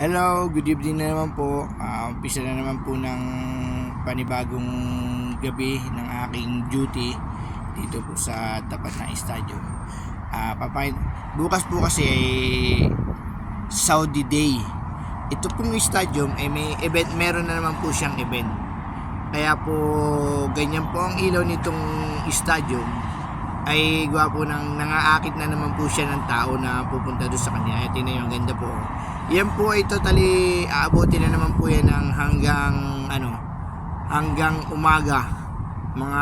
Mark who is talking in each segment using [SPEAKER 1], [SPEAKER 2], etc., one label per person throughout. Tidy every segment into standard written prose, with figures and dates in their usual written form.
[SPEAKER 1] Hello, good evening na naman po. Umpisa na naman po ng panibagong gabi ng aking duty dito po sa tapat ng stadium. Bukas po kasi ay Saudi Day. Ito pong stadium ay may event, meron na naman po siyang event. Kaya po ganyan po ang ilaw nitong stadium ay gwapo ng nangaakit na naman po siya ng tao na pupunta doon sa kanya. Ito na yung ganda po. Yan po ay totally aabutin na naman po yan ng hanggang umaga, mga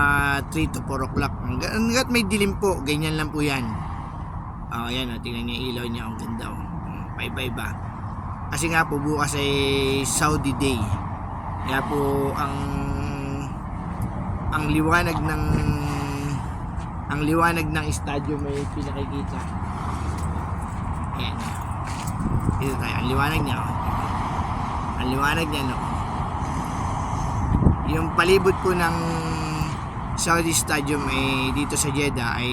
[SPEAKER 1] 3 to 4 o'clock. Hanggat may dilim po, ganyan lang po yan. Yan, tingnan niyo ilaw niya, ang ganda. Paiba-iba. Kasi nga po bukas ay Saudi Day. Kaya po ang liwanag ng stadium may pinakikita. Ayan. Dito tayo. Ang liwanag niya. Ang liwanag niya, no? Yung palibot po ng Saudi Stadium ay dito sa Jeddah ay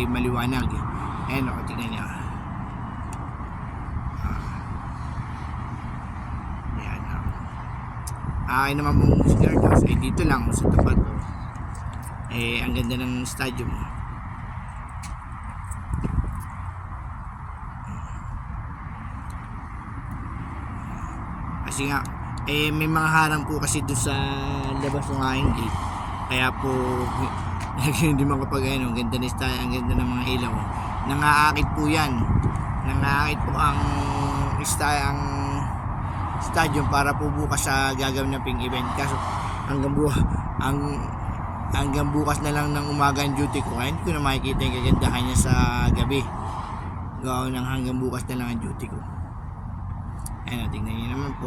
[SPEAKER 1] maliwanag. Ayan, no? Tingnan niyo. Ayan, no? Akin naman pong Scardos ay dito lang sa tapat. Ang ganda ng stadium. Kasi nga may mga harang po kasi doon sa labas ng aking gate, kaya po hindi makapag ang ganda ng style, ang ganda ng mga ilaw, nangaakit po yan, nangaakit po ang stadium para po bukas sa gagawin ng ping event. Kaso hanggang bukas na lang ng umaga ang duty ko, kaya hindi ko na makikita yung kagandahan niya sa gabi. Gawin ng hanggang bukas na lang ang duty ko. Ayan, tingnan niyo naman po.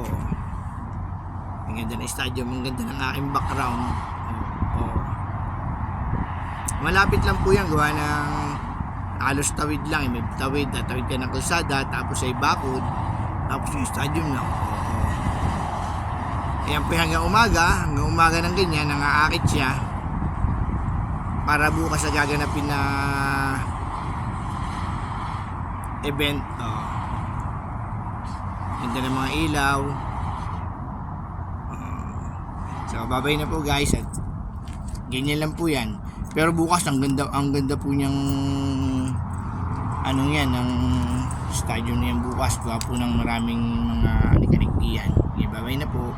[SPEAKER 1] Ang ganda ng stadium, ang ganda ng aking background. Malapit lang po yan, gawa ng halos tawid lang. May tatawid ka ng kalsada, tapos ay bakod, tapos yung stadium lang. Ayan po hanggang umaga ng ganyan, nangaakit siya para bukas sa gaganapin na event. Ganda ng mga ilaw. So babay na po guys, at ganyan lang po yan. Pero bukas ang ganda po niyang ng stadium na yan bukas. Gawa po ng maraming mga nikaniktiyan. Okay, babay na po.